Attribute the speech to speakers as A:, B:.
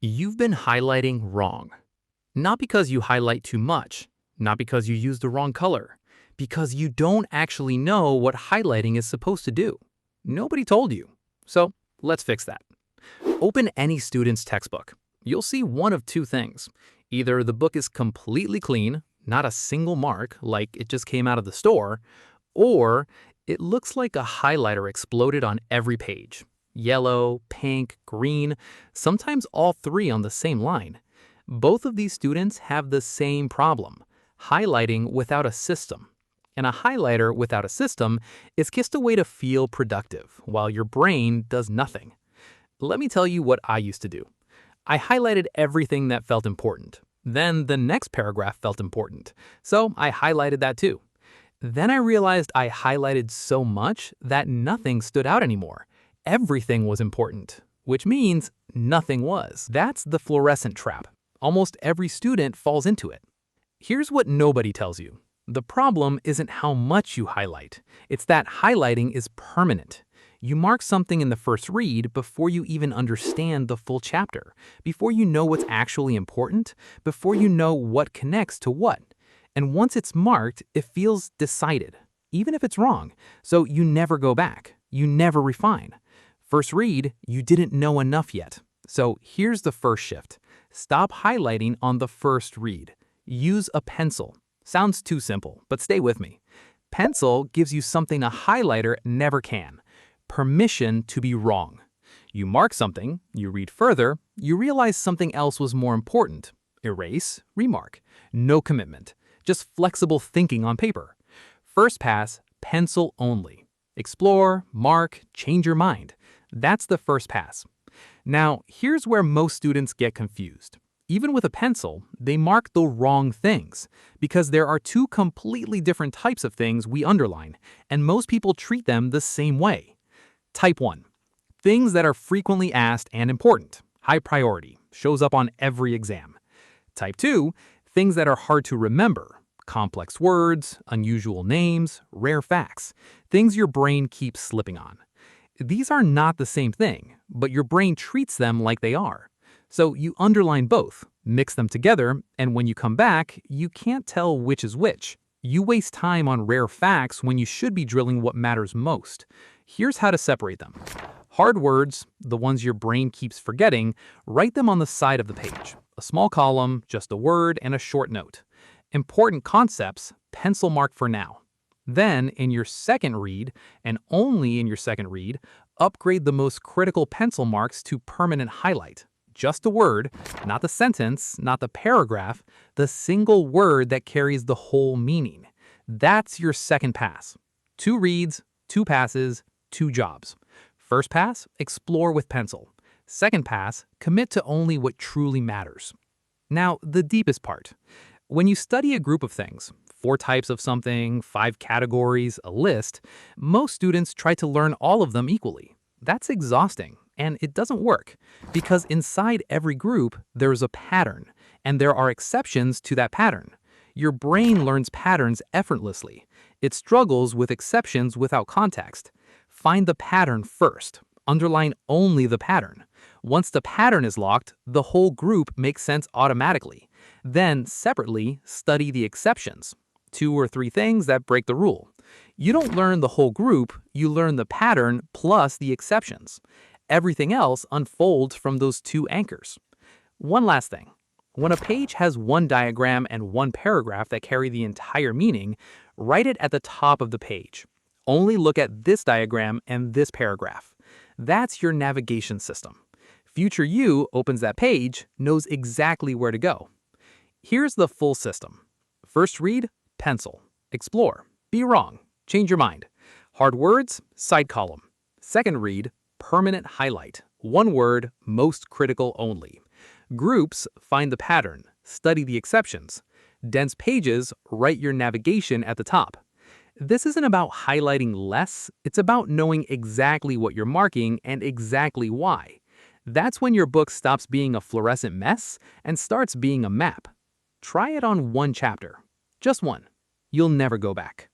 A: You've been highlighting wrong. Not because you highlight too much, not because you use the wrong color, because you don't actually know what highlighting is supposed to do. Nobody told you. So let's fix that. Open any student's textbook. You'll see one of two things. Either the book is completely clean, not a single mark, like it just came out of the store, or it looks like a highlighter exploded on every page. Yellow, pink, green, sometimes all three on the same line. Both of these students have the same problem, highlighting without a system. And a highlighter without a system is just a way to feel productive, while your brain does nothing. Let me tell you what I used to do. I highlighted everything that felt important. Then the next paragraph felt important, so I highlighted that too. Then I realized I highlighted so much that nothing stood out anymore. Everything was important, which means nothing was. That's the fluorescent trap. Almost every student falls into it. Here's what nobody tells you. The problem isn't how much you highlight. It's that highlighting is permanent. You mark something in the first read before you even understand the full chapter, before you know what's actually important, before you know what connects to what. And once it's marked, it feels decided, even if it's wrong. So you never go back. You never refine. First read, you didn't know enough yet. So here's the first shift. Stop highlighting on the first read. Use a pencil. Sounds too simple, but stay with me. Pencil gives you something a highlighter never can. Permission to be wrong. You mark something, you read further, you realize something else was more important. Erase, remark. No commitment. Just flexible thinking on paper. First pass, pencil only. Explore, mark, change your mind. That's the first pass. Now, here's where most students get confused. Even with a pencil, they mark the wrong things because there are two completely different types of things we underline, and most people treat them the same way. Type 1. Things that are frequently asked and important. High priority. Shows up on every exam. Type 2. Things that are hard to remember. Complex words, unusual names, rare facts. Things your brain keeps slipping on. These are not the same thing, but your brain treats them like they are. So you underline both, mix them together, and when you come back, you can't tell which is which. You waste time on rare facts when you should be drilling what matters most. Here's how to separate them. Hard words, the ones your brain keeps forgetting, write them on the side of the page. A small column, just a word, and a short note. Important concepts, pencil mark for now. Then, in your second read, and only in your second read, upgrade the most critical pencil marks to permanent highlight. Just a word, not the sentence, not the paragraph, the single word that carries the whole meaning. That's your second pass. 2 reads, 2 passes, 2 jobs. First pass, explore with pencil. Second pass, commit to only what truly matters. Now, the deepest part. When you study a group of things, 4 types of something, 5 categories, a list, most students try to learn all of them equally. That's exhausting, and it doesn't work, because inside every group, there's a pattern, and there are exceptions to that pattern. Your brain learns patterns effortlessly. It struggles with exceptions without context. Find the pattern first. Underline only the pattern. Once the pattern is locked, the whole group makes sense automatically. Then, separately, study the exceptions. 2 or 3 things that break the rule. You don't learn the whole group, you learn the pattern plus the exceptions. Everything else unfolds from those 2 anchors. One last thing. When a page has 1 diagram and 1 paragraph that carry the entire meaning, write it at the top of the page. Only look at this diagram and this paragraph. That's your navigation system. Future you opens that page, knows exactly where to go. Here's the full system. First read, pencil. Explore. Be wrong. Change your mind. Hard words, side column. Second read, permanent highlight. 1 word, most critical only. Groups, find the pattern. Study the exceptions. Dense pages, write your navigation at the top. This isn't about highlighting less, it's about knowing exactly what you're marking and exactly why. That's when your book stops being a fluorescent mess and starts being a map. Try it on 1 chapter. Just 1. You'll never go back.